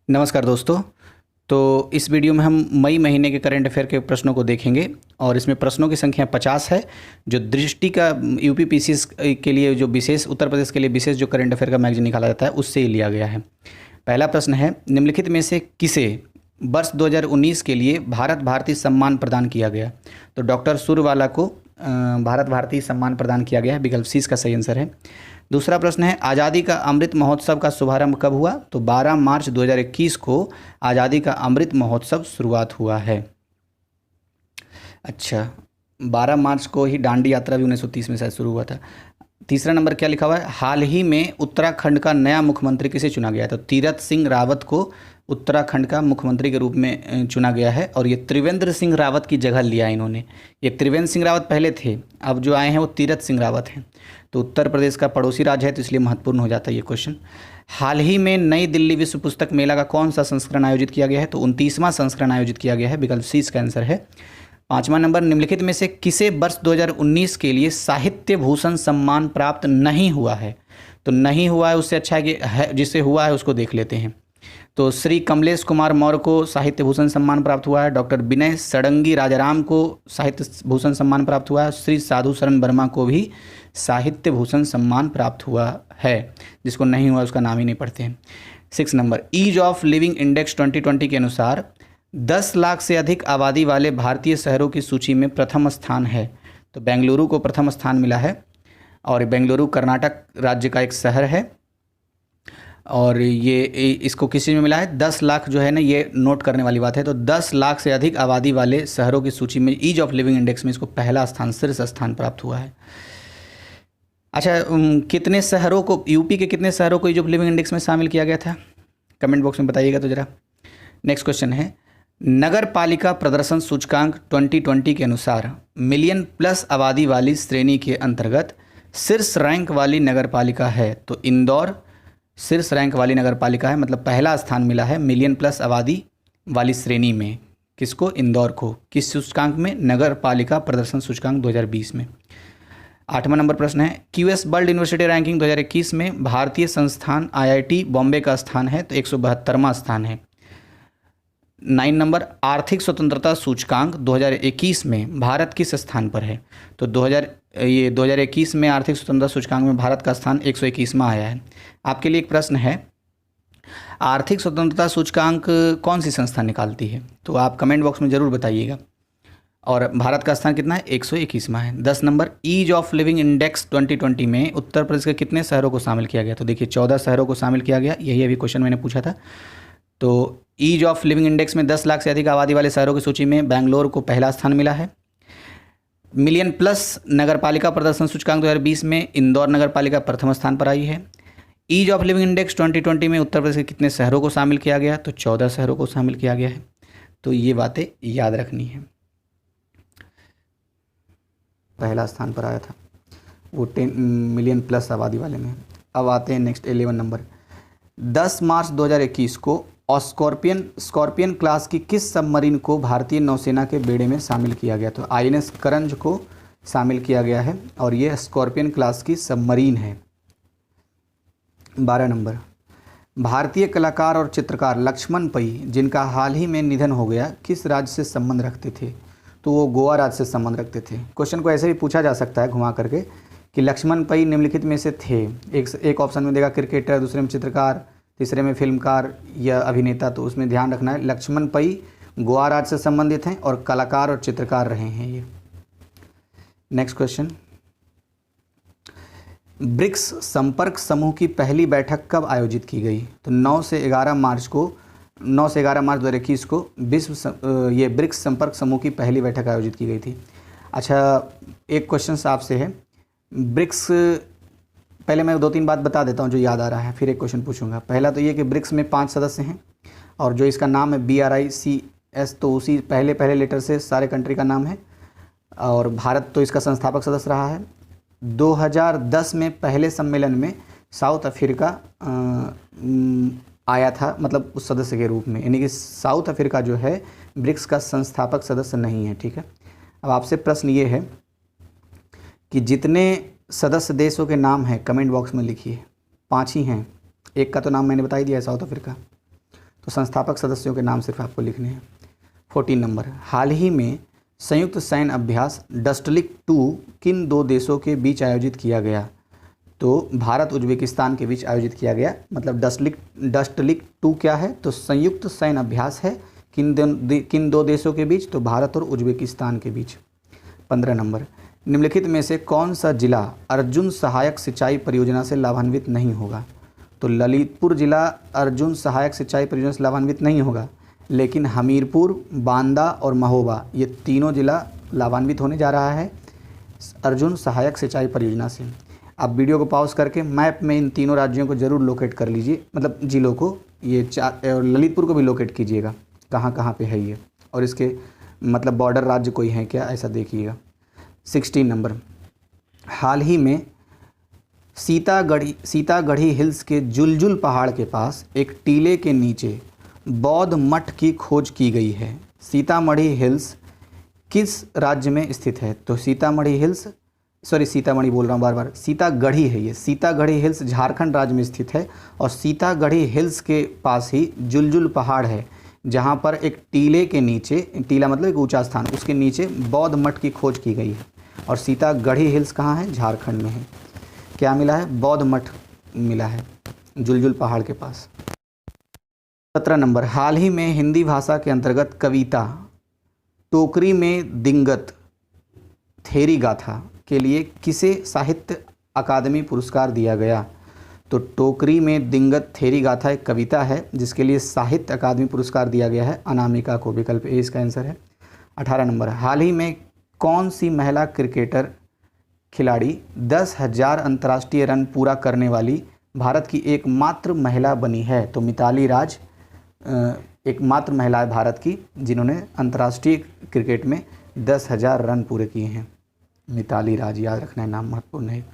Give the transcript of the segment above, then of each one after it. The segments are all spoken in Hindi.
नमस्कार दोस्तों। तो इस वीडियो में हम मई महीने के करंट अफेयर के प्रश्नों को देखेंगे और इसमें प्रश्नों की संख्या 50 है। जो दृष्टि का यूपी पीसीएस के लिए जो विशेष उत्तर प्रदेश के लिए विशेष जो करंट अफेयर का मैगजीन निकाला जाता है उससे ही लिया गया है। पहला प्रश्न है, निम्नलिखित में से किसे वर्ष 2019 के लिए भारत भारती सम्मान प्रदान किया गया? तो डॉक्टर सूरवाला को भारत भारती सम्मान प्रदान किया गया है। विकल्प सी इसका सही आंसर है। दूसरा प्रश्न है, आज़ादी का अमृत महोत्सव का शुभारंभ कब हुआ? तो 12 मार्च 2021 को आज़ादी का अमृत महोत्सव शुरुआत हुआ है। अच्छा, 12 मार्च को ही दांडी यात्रा भी 1930 में शायद शुरू हुआ था। तीसरा नंबर क्या लिखा हुआ है, हाल ही में उत्तराखंड का नया मुख्यमंत्री किसे चुना गया? तो तीरथ सिंह रावत को उत्तराखंड का मुख्यमंत्री के रूप में चुना गया है और ये त्रिवेंद्र सिंह रावत की जगह लिया है इन्होंने। ये त्रिवेंद्र सिंह रावत पहले थे, अब जो आए हैं वो तीरथ सिंह रावत हैं। तो उत्तर प्रदेश का पड़ोसी राज्य है तो इसलिए महत्वपूर्ण हो जाता है ये क्वेश्चन। हाल ही में नई दिल्ली विश्व पुस्तक मेला का कौन सा संस्करण आयोजित किया गया है? तो 29वां संस्करण आयोजित किया गया है। विकल्प सी इसका आंसर है। पाँचवां नंबर, निम्नलिखित में से किसे वर्ष 2019 के लिए साहित्य भूषण सम्मान प्राप्त नहीं हुआ है? तो नहीं हुआ है उससे अच्छा है जिसे हुआ है उसको देख लेते हैं। तो श्री कमलेश कुमार मौर्य को साहित्य भूषण सम्मान प्राप्त हुआ है। डॉक्टर विनय सडंगी राजाराम को साहित्य भूषण सम्मान प्राप्त हुआ है। श्री साधु शरण वर्मा को भी साहित्य भूषण सम्मान प्राप्त हुआ है। जिसको नहीं हुआ उसका नाम ही नहीं पढ़ते हैं। 6 number, ease of living index 2020 के अनुसार 10 लाख से अधिक आबादी वाले भारतीय शहरों की सूची में प्रथम स्थान है। तो बेंगलुरु को प्रथम स्थान मिला है और बेंगलुरु कर्नाटक राज्य का एक शहर है और ये इसको किसी में मिला है 10 लाख जो है ना, ये नोट करने वाली बात है। तो 10 लाख से अधिक आबादी वाले शहरों की सूची में ईज ऑफ लिविंग इंडेक्स में इसको पहला स्थान, शीर्ष स्थान प्राप्त हुआ है। अच्छा, कितने शहरों को, यूपी के कितने शहरों को ईज ऑफ लिविंग इंडेक्स में शामिल किया गया था? कमेंट बॉक्स में बताइएगा तो ज़रा। नेक्स्ट क्वेश्चन है, नगर पालिका प्रदर्शन सूचकांक 2020 के अनुसार मिलियन प्लस आबादी वाली श्रेणी के अंतर्गत शीर्ष रैंक वाली नगर पालिका है। तो इंदौर शीर्ष रैंक वाली नगर पालिका है, मतलब पहला स्थान मिला है मिलियन प्लस आबादी वाली श्रेणी में। किसको? इंदौर को। किस सूचकांक में? नगर पालिका प्रदर्शन सूचकांक 2020 में। 8वां नंबर प्रश्न है, क्यूएस वर्ल्ड यूनिवर्सिटी रैंकिंग 2021 में भारतीय संस्थान आईआईटी बॉम्बे का स्थान है तो 172वां स्थान है। 9 नंबर, आर्थिक स्वतंत्रता सूचकांक 2021 में भारत किस स्थान पर है? तो 2021 में आर्थिक स्वतंत्रता सूचकांक में भारत का स्थान 121वां आया है। आपके लिए एक प्रश्न है, आर्थिक स्वतंत्रता सूचकांक कौन सी संस्था निकालती है? तो आप कमेंट बॉक्स में ज़रूर बताइएगा। और भारत का स्थान कितना है? 121वां है। 10 number, ease of living index 2020 में उत्तर प्रदेश के कितने शहरों को शामिल किया गया? तो देखिए 14 शहरों को शामिल किया गया, यही अभी क्वेश्चन मैंने पूछा था। तो ईज ऑफ लिविंग इंडेक्स में 10 लाख से अधिक आबादी वाले शहरों की सूची में बेंगलोर को पहला स्थान मिला है। मिलियन प्लस नगर पालिका प्रदर्शन सूचकांक 2020 में इंदौर नगर पालिका प्रथम स्थान पर आई है। ईज ऑफ लिविंग इंडेक्स 2020 में उत्तर प्रदेश के कितने शहरों को शामिल किया गया? तो 14 शहरों को शामिल किया गया है। तो ये बातें याद रखनी है। पहला स्थान पर आया था वो 10 मिलियन प्लस आबादी वाले में। अब आते हैं नेक्स्ट 11 नंबर, 10 मार्च 2021 को स्कॉर्पियन क्लास की किस सबमरीन को भारतीय नौसेना के बेड़े में शामिल किया गया? तो आईएनएस करंज को शामिल किया गया है और ये स्कॉर्पियन क्लास की सबमरीन है। 12 नंबर, भारतीय कलाकार और चित्रकार लक्ष्मण पई जिनका हाल ही में निधन हो गया किस राज्य से संबंध रखते थे? तो वो गोवा राज्य से संबंध रखते थे। क्वेश्चन को ऐसे भी पूछा जा सकता है घुमा करके कि लक्ष्मण पई निम्नलिखित में से थे। एक ऑप्शन में देगा क्रिकेटर, दूसरे में चित्रकार, तीसरे में फिल्मकार या अभिनेता। तो उसमें ध्यान रखना है लक्ष्मण पई गोवा राज्य से संबंधित हैं और कलाकार और चित्रकार रहे हैं ये। नेक्स्ट क्वेश्चन, ब्रिक्स संपर्क समूह की पहली बैठक कब आयोजित की गई? तो 9 से 11 मार्च 2021 को ये ब्रिक्स संपर्क समूह की पहली बैठक आयोजित की गई थी। अच्छा, एक क्वेश्चन आपसे है, ब्रिक्स, पहले मैं 2-3 बात बता देता हूँ जो याद आ रहा है, फिर एक क्वेश्चन पूछूंगा। पहला तो ये कि ब्रिक्स में 5 सदस्य हैं और जो इसका नाम है BRICS, तो उसी पहले लेटर से सारे कंट्री का नाम है और भारत तो इसका संस्थापक सदस्य रहा है। 2010 में पहले सम्मेलन में साउथ अफ्रीका आया था, मतलब उस सदस्य के रूप में, यानी कि साउथ अफ्रीका जो है ब्रिक्स का संस्थापक सदस्य नहीं है। ठीक है, अब आपसे प्रश्न ये है कि जितने सदस्य देशों के नाम हैं कमेंट बॉक्स में लिखिए। 5 ही हैं, एक का तो नाम मैंने बता ही दिया है, साउथ अफ्रीका। तो संस्थापक सदस्यों के नाम सिर्फ आपको लिखने हैं। 14 नंबर, हाल ही में संयुक्त सैन्य अभ्यास डस्टलिक 2 किन दो देशों के बीच आयोजित किया गया? तो भारत उज्बेकिस्तान के बीच आयोजित किया गया। मतलब डस्टलिक 2 क्या है? तो संयुक्त सैन्य अभ्यास है। किन दो देशों के बीच? तो भारत और उज्बेकिस्तान के बीच। 15 नंबर, निम्नलिखित में से कौन सा जिला अर्जुन सहायक सिंचाई परियोजना से लाभान्वित नहीं होगा? तो ललितपुर जिला अर्जुन सहायक सिंचाई परियोजना से लाभान्वित नहीं होगा, लेकिन हमीरपुर, बांदा और महोबा ये तीनों जिला लाभान्वित होने जा रहा है अर्जुन सहायक सिंचाई परियोजना से। आप वीडियो को पॉज करके मैप में इन तीनों राज्यों को ज़रूर लोकेट कर लीजिए, मतलब जिलों को, ये और ललितपुर को भी लोकेट कीजिएगा कहाँ कहाँ पे है ये, और इसके मतलब बॉर्डर राज्य कोई हैं क्या, ऐसा देखिएगा। 16 नंबर, हाल ही में सीतागढ़ी हिल्स के जुलजुल पहाड़ के पास एक टीले के नीचे बौद्ध मठ की खोज की गई है। सीतामढ़ी हिल्स किस राज्य में स्थित है? तो सीतामढ़ी बोल रहा हूँ बार बार, सीतागढ़ी है ये। सीतागढ़ी हिल्स झारखंड राज्य में स्थित है और सीतागढ़ी हिल्स के पास ही जुलजुल पहाड़ है, जहाँ पर एक टीले के नीचे, टीला मतलब एक ऊंचा स्थान, उसके नीचे बौद्ध मठ की खोज की गई है। और सीतागढ़ी हिल्स कहाँ है? झारखंड में है। क्या मिला है? बौद्ध मठ मिला है जुलजुल पहाड़ के पास। 17 नंबर, हाल ही में हिंदी भाषा के अंतर्गत कविता टोकरी में दिंगत थेरी गाथा के लिए किसे साहित्य अकादमी पुरस्कार दिया गया? तो टोकरी में दिंगत थेरी गाथा एक कविता है जिसके लिए साहित्य अकादमी पुरस्कार दिया गया है अनामिका को। विकल्प ए इसका आंसर है। 18 नंबर, हाल ही में कौन सी महिला क्रिकेटर खिलाड़ी 10,000 अंतर्राष्ट्रीय रन पूरा करने वाली भारत की एकमात्र महिला बनी है? तो मिताली राज एकमात्र महिला है भारत की जिन्होंने अंतर्राष्ट्रीय क्रिकेट में 10,000 रन पूरे किए हैं। मिताली राज, याद रखना है, नाम महत्वपूर्ण है।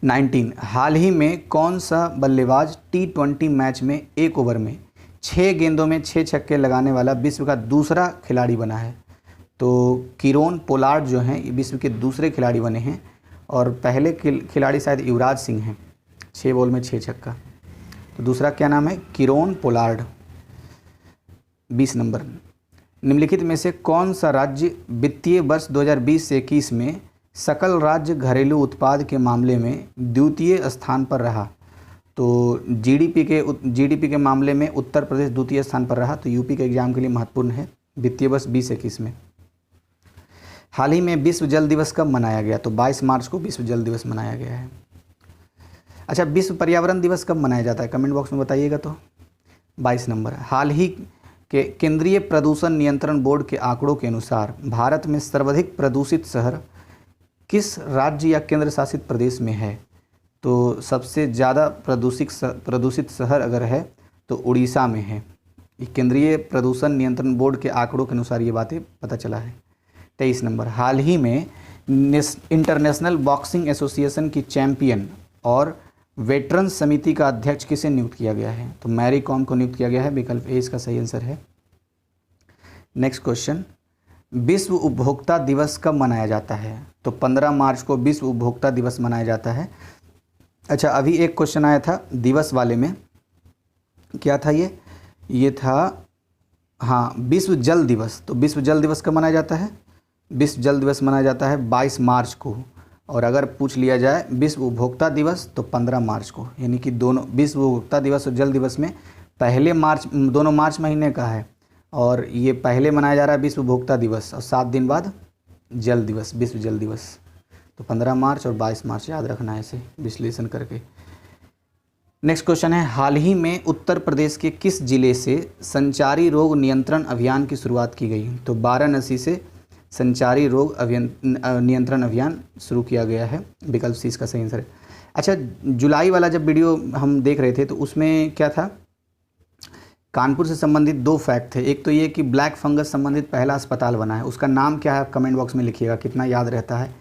19, हाल ही में कौन सा बल्लेबाज T20 मैच में एक ओवर में 6 गेंदों में 6 छक्के लगाने वाला विश्व का दूसरा खिलाड़ी बना है? तो किरोन पोलार्ड जो हैं ये विश्व के दूसरे खिलाड़ी बने हैं और पहले खिलाड़ी शायद युवराज सिंह हैं, 6 बॉल में 6 छक्का। तो दूसरा क्या नाम है? Kieron Pollard. 20 नंबर, निम्नलिखित में से कौन सा राज्य वित्तीय वर्ष 2020 से 21 में सकल राज्य घरेलू उत्पाद के मामले में द्वितीय स्थान पर रहा? तो जीडीपी के मामले में उत्तर प्रदेश द्वितीय स्थान पर रहा। तो यूपी के एग्जाम के लिए महत्वपूर्ण है वित्तीय वर्ष 2021 में। हाल ही में विश्व जल दिवस कब मनाया गया? तो 22 मार्च को विश्व जल दिवस मनाया गया है। अच्छा, विश्व पर्यावरण दिवस कब मनाया जाता है? कमेंट बॉक्स में बताइएगा। तो 22 नंबर, हाल ही के केंद्रीय प्रदूषण नियंत्रण बोर्ड के आंकड़ों के अनुसार भारत में सर्वाधिक प्रदूषित शहर किस राज्य या केंद्र शासित प्रदेश में है? तो सबसे ज़्यादा प्रदूषित शहर अगर है तो उड़ीसा में है। केंद्रीय प्रदूषण नियंत्रण बोर्ड के आंकड़ों के अनुसार ये बातें पता चला है। 23 नंबर, हाल ही में इंटरनेशनल बॉक्सिंग एसोसिएशन की चैंपियन और वेटरन समिति का अध्यक्ष किसे नियुक्त किया गया है? तो मैरी कॉम को नियुक्त किया गया है। विकल्प ए इसका सही आंसर है। नेक्स्ट क्वेश्चन, विश्व उपभोक्ता दिवस कब मनाया जाता है? तो 15 मार्च को विश्व उपभोक्ता दिवस मनाया जाता है। अच्छा, अभी एक क्वेश्चन आया था दिवस वाले में, क्या था ये था हाँ, विश्व जल दिवस। तो विश्व जल दिवस कब मनाया जाता है? विश्व जल दिवस मनाया जाता है 22 मार्च को। और अगर पूछ लिया जाए विश्व उपभोक्ता दिवस तो 15 मार्च को। यानी कि दोनों विश्व उपभोक्ता दिवस और जल दिवस में पहले मार्च, दोनों मार्च महीने का है और ये पहले मनाया जा रहा है विश्व उपभोक्ता दिवस और 7 दिन बाद जल दिवस, विश्व जल दिवस। तो 15 मार्च और 22 मार्च याद रखना है इसे विश्लेषण करके। नेक्स्ट क्वेश्चन है, हाल ही में उत्तर प्रदेश के किस जिले से संचारी रोग नियंत्रण अभियान की शुरुआत की गई? तो वाराणसी से संचारी रोग नियंत्रण अभियान शुरू किया गया है। विकल्प सी इसका सही आंसर है। अच्छा, जुलाई वाला जब वीडियो हम देख रहे थे तो उसमें क्या था, कानपुर से संबंधित 2 फैक्ट थे। एक तो ये कि ब्लैक फंगस संबंधित पहला अस्पताल बना है, उसका नाम क्या है कमेंट बॉक्स में लिखिएगा, कितना याद रहता है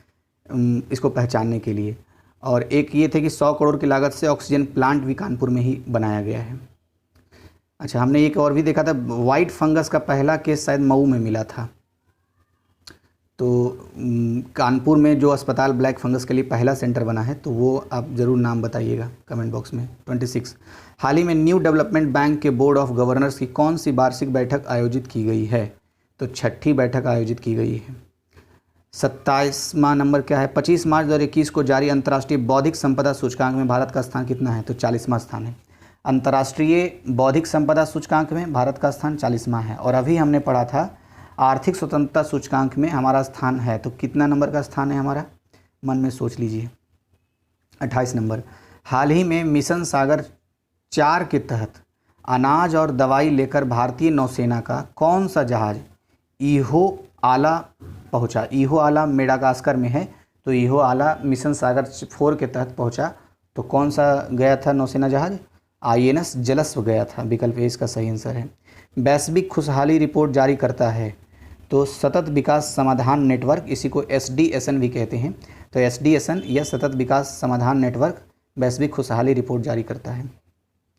इसको पहचानने के लिए। और एक ये थे कि 100 करोड़ की लागत से ऑक्सीजन प्लांट भी कानपुर में ही बनाया गया है। अच्छा, हमने एक और भी देखा था, वाइट फंगस का पहला केस शायद मऊ में मिला था। तो कानपुर में जो अस्पताल ब्लैक फंगस के लिए पहला सेंटर बना है तो वो आप ज़रूर नाम बताइएगा कमेंट बॉक्स में। 26, हाल ही में न्यू डेवलपमेंट बैंक के बोर्ड ऑफ गवर्नर्स की कौन सी वार्षिक बैठक आयोजित की गई है? तो 6ठी बैठक आयोजित की गई है। 27वां नंबर क्या है? 25 मार्च 2021 को जारी अंतर्राष्ट्रीय बौद्धिक संपदा सूचकांक में भारत का स्थान कितना है? तो 40वां स्थान है। अंतर्राष्ट्रीय बौद्धिक संपदा सूचकांक में भारत का स्थान 40वां है। और अभी हमने पढ़ा था आर्थिक स्वतंत्रता सूचकांक में हमारा स्थान है, तो कितना नंबर का स्थान है हमारा? मन में सोच लीजिए। 28 नंबर। हाल ही में मिशन सागर 4 के तहत अनाज और दवाई लेकर भारतीय नौसेना का कौन सा जहाज ईहो आला पहुंचा? ईहो आला मेडागास्कर में है, तो ईहो आला मिशन सागर 4 के तहत पहुंचा। तो कौन सा गया था नौसेना जहाज? INS जलस्व गया था। विकल्प ए इसका सही आंसर है। वैश्विक खुशहाली रिपोर्ट जारी करता है तो सतत विकास समाधान नेटवर्क, इसी को SDSN भी कहते हैं। तो SDSN या सतत विकास समाधान नेटवर्क वैश्विक खुशहाली रिपोर्ट जारी करता है।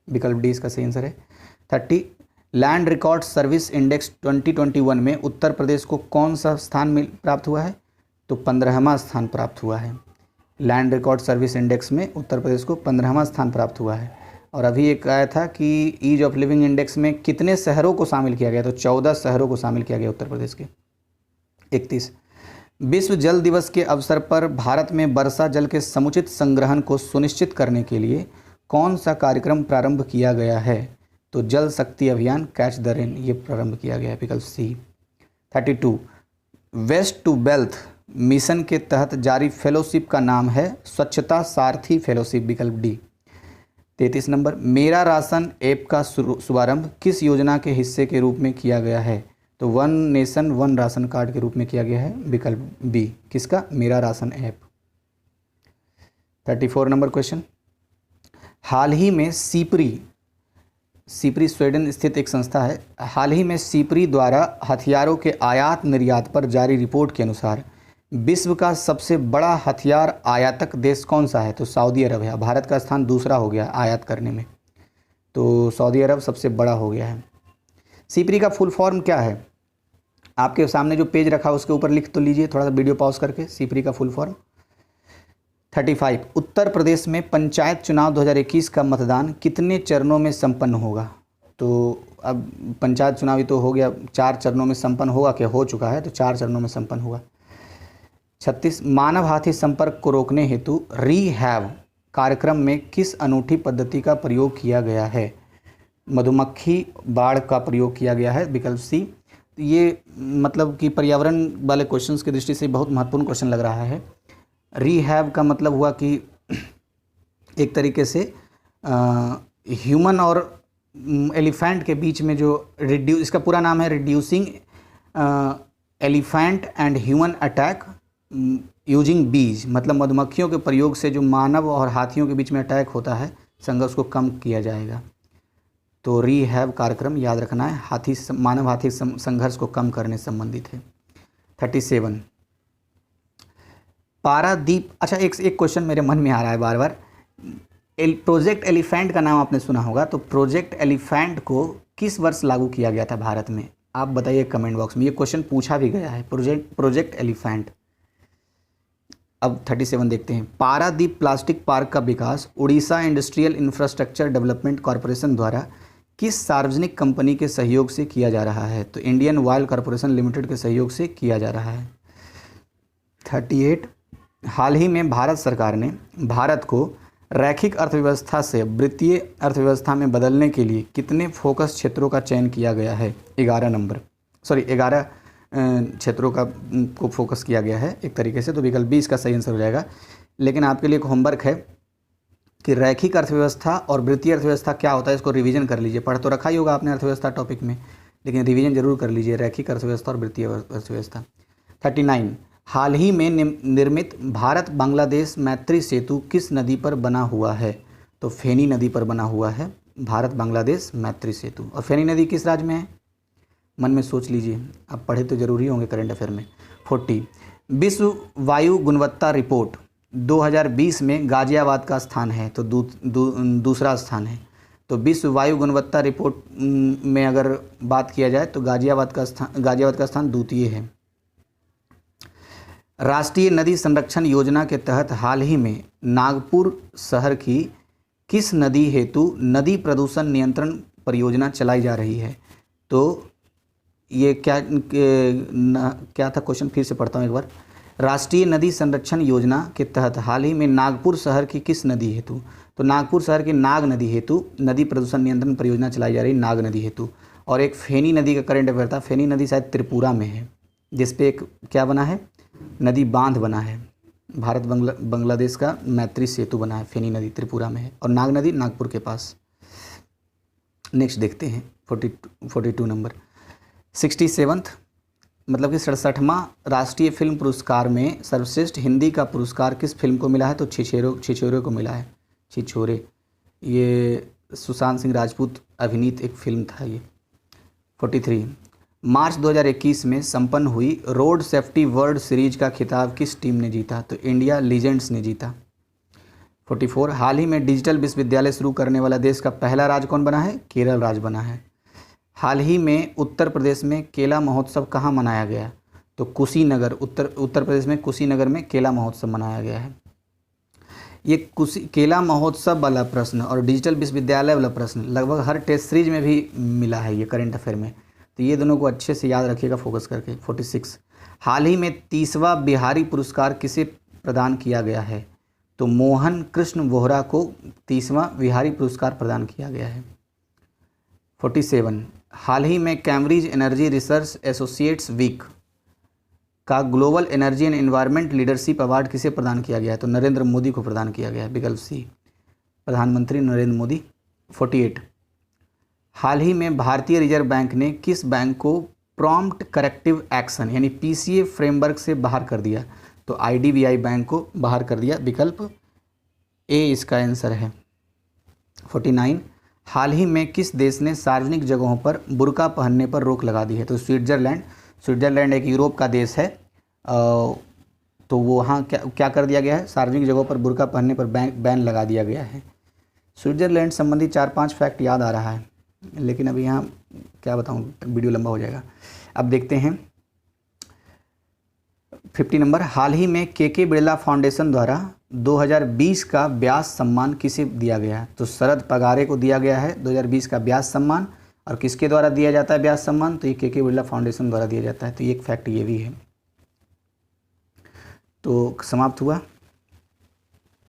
विकल्प डी इसका सही आंसर है। 30 लैंड रिकॉर्ड सर्विस इंडेक्स 2021 में उत्तर प्रदेश को कौन सा स्थान प्राप्त हुआ है? तो 15वां स्थान प्राप्त हुआ है। लैंड रिकॉर्ड सर्विस इंडेक्स में उत्तर प्रदेश को 15वां स्थान प्राप्त हुआ है। और अभी एक आया था कि ईज ऑफ लिविंग इंडेक्स में कितने शहरों को शामिल किया गया? तो 14 शहरों को शामिल किया गया उत्तर प्रदेश के। 31 विश्व जल दिवस के अवसर पर भारत में वर्षा जल के समुचित संग्रहण को सुनिश्चित करने के लिए कौन सा कार्यक्रम प्रारंभ किया गया है? तो जल शक्ति अभियान कैच द रेन, ये प्रारंभ किया गया है। विकल्प सी। 32 वेस्ट टू वेल्थ मिशन के तहत जारी फेलोशिप का नाम है स्वच्छता सारथी फेलोशिप। विकल्प डी। 33 नंबर। मेरा राशन ऐप का शुभारंभ किस योजना के हिस्से के रूप में किया गया है? तो one nation one ration card के रूप में किया गया है। विकल्प बी। किसका? Mera ration app. 34 number question. हाल ही में सीपरी स्वीडन स्थित एक संस्था है। हाल ही में सीपरी द्वारा हथियारों के आयात निर्यात पर जारी रिपोर्ट के अनुसार विश्व का सबसे बड़ा हथियार आयातक देश कौन सा है? तो सऊदी अरब है। भारत का स्थान दूसरा हो गया आयात करने में, तो सऊदी अरब सबसे बड़ा हो गया है। सीपरी का फुल फॉर्म क्या है? आपके सामने जो पेज रखा है उसके ऊपर लिख तो लीजिए, थोड़ा सा वीडियो पॉज करके। सीपरी का फुल फॉर्म। 35 उत्तर प्रदेश में पंचायत चुनाव 2021 का मतदान कितने चरणों में संपन्न होगा? तो अब पंचायत चुनाव ही तो हो गया, 4 चरणों में संपन्न होगा, क्या हो चुका है? तो 4 चरणों में संपन्न हुआ। 36 मानव हाथी संपर्क को रोकने हेतु रीहैव कार्यक्रम में किस अनूठी पद्धति का प्रयोग किया गया है? मधुमक्खी बाड़ का प्रयोग किया गया है। विकल्प सी। ये मतलब कि पर्यावरण वाले क्वेश्चंस की दृष्टि से बहुत महत्वपूर्ण क्वेश्चन लग रहा है। रीहैव का मतलब हुआ कि एक तरीके से ह्यूमन और एलिफेंट के बीच में जो इसका पूरा नाम है reducing elephant and human attack using बीज, मतलब मधुमक्खियों के प्रयोग से जो मानव और हाथियों के बीच में अटैक होता है, संघर्ष को कम किया जाएगा। तो रीहैव कार्यक्रम याद रखना है, मानव हाथी संघर्ष को कम करने से संबंधित है। 37 पारादीप। अच्छा, एक क्वेश्चन मेरे मन में आ रहा है बार बार। प्रोजेक्ट एलिफेंट का नाम आपने सुना होगा, तो प्रोजेक्ट एलिफेंट को किस वर्ष लागू किया गया था भारत में? आप बताइए कमेंट बॉक्स में। ये क्वेश्चन पूछा भी गया है, प्रोजेक्ट एलिफेंट। अब 37 देखते हैं। पारादीप प्लास्टिक पार्क का विकास Orissa Industrial Infrastructure Development Corporation द्वारा किस सार्वजनिक कंपनी के सहयोग से किया जा रहा है? तो इंडियन ऑयल कॉरपोरेशन लिमिटेड के सहयोग से किया जा रहा है। 38 हाल ही में भारत सरकार ने भारत को रैखिक अर्थव्यवस्था से वृत्तीय अर्थव्यवस्था में बदलने के लिए कितने फोकस क्षेत्रों का चयन किया गया है? 11 क्षेत्रों को फोकस किया गया है एक तरीके से। तो विकल्प बी इसका सही आंसर हो जाएगा। लेकिन आपके लिए एक होमवर्क है कि रैखिक अर्थव्यवस्था और वृत्तीय अर्थव्यवस्था क्या होता है, इसको रिवीजन कर लीजिए। पढ़ तो रखा ही होगा आपने अर्थव्यवस्था टॉपिक में, लेकिन रिवीजन जरूर कर लीजिए, रैखिक अर्थव्यवस्था और वृत्तीय अर्थव्यवस्था। 39 हाल ही में निर्मित भारत बांग्लादेश मैत्री सेतु किस नदी पर बना हुआ है? तो फेनी नदी पर बना हुआ है भारत बांग्लादेश मैत्री सेतु। और फेनी नदी किस राज्य में है? मन में सोच लीजिए, आप पढ़े तो जरूरी होंगे करंट अफेयर में। 40 विश्व वायु गुणवत्ता रिपोर्ट 2020 में गाजियाबाद का स्थान है, तो दूसरा स्थान है। तो विश्व वायु गुणवत्ता रिपोर्ट में अगर बात किया जाए तो गाजियाबाद का स्थान द्वितीय है। राष्ट्रीय नदी संरक्षण योजना के तहत हाल ही में नागपुर शहर की किस नदी हेतु नदी प्रदूषण नियंत्रण परियोजना चलाई जा रही है? तो ये क्या था क्वेश्चन, फिर से पढ़ता हूँ एक बार। राष्ट्रीय नदी संरक्षण योजना के तहत हाल ही में नागपुर शहर की किस नदी हेतु, तो नागपुर शहर की नाग नदी हेतु नदी प्रदूषण नियंत्रण परियोजना चलाई जा रही है, नाग नदी हेतु। और एक फेनी नदी का करंट अफेयर था, फेनी नदी शायद त्रिपुरा में है, जिसपे एक क्या बना है, नदी बांध बना है, भारत बांग्लादेश का मैत्री सेतु बना है, फेनी नदी त्रिपुरा में है, और नाग नदी नागपुर के पास। नेक्स्ट देखते हैं 42 नंबर 67th मतलब कि 67वां राष्ट्रीय फिल्म पुरस्कार में सर्वश्रेष्ठ हिंदी का पुरस्कार किस फिल्म को मिला है? तो छिछोरे को मिला है, छिछोरे। ये सुशांत सिंह राजपूत अभिनीत एक फिल्म था ये। 43 मार्च 2021 में संपन्न हुई रोड सेफ्टी वर्ल्ड सीरीज का खिताब किस टीम ने जीता? तो इंडिया लीजेंड्स ने जीता। 44 हाल ही में डिजिटल विश्वविद्यालय शुरू करने वाला देश का पहला राज्य कौन बना है? केरल राज्य बना है। हाल ही में उत्तर प्रदेश में केला महोत्सव कहाँ मनाया गया? तो कुशीनगर, उत्तर प्रदेश में कुशीनगर में केला महोत्सव मनाया गया है। ये केला महोत्सव वाला प्रश्न और डिजिटल विश्वविद्यालय वाला प्रश्न लगभग हर टेस्ट सीरीज में भी मिला है ये करंट अफेयर में, तो ये दोनों को अच्छे से याद रखिएगा फोकस करके। 46 हाल ही में 30वां बिहारी पुरस्कार किसे प्रदान किया गया है? तो मोहन कृष्ण वोहरा को 30वां बिहारी पुरस्कार प्रदान किया गया है। 47 हाल ही में Cambridge Energy Research Associates Week का Global Energy and Environment Leadership Award किसे प्रदान किया गया है? तो नरेंद्र मोदी को प्रदान किया गया है, विकल्प सी, प्रधानमंत्री नरेंद्र मोदी। 48 हाल ही में भारतीय रिजर्व बैंक ने किस बैंक को प्रॉम्प्ट करेक्टिव एक्शन यानी पीसीए फ्रेमवर्क से बाहर कर दिया? तो आईडीबीआई बैंक को बाहर कर दिया, विकल्प ए इसका आंसर है। 49 हाल ही में किस देश ने सार्वजनिक जगहों पर बुर्का पहनने पर रोक लगा दी है? तो स्विट्जरलैंड एक यूरोप का देश है, तो वो वहाँ क्या कर दिया गया है? सार्वजनिक जगहों पर बुर्का पहनने पर बैन लगा दिया गया है। स्विट्जरलैंड संबंधी 4-5 फैक्ट याद आ रहा है, लेकिन अभी यहाँ क्या बताऊँ, वीडियो लंबा हो जाएगा। अब देखते हैं 50 नंबर हाल ही में के बिरला फाउंडेशन द्वारा 2020 का व्यास सम्मान किसे दिया गया है? तो शरद पगारे को दिया गया है 2020 का व्यास सम्मान। और किसके द्वारा दिया जाता है व्यास सम्मान? तो ये के बिरला फाउंडेशन द्वारा दिया जाता है। तो ये एक फैक्ट ये भी है। तो समाप्त हुआ।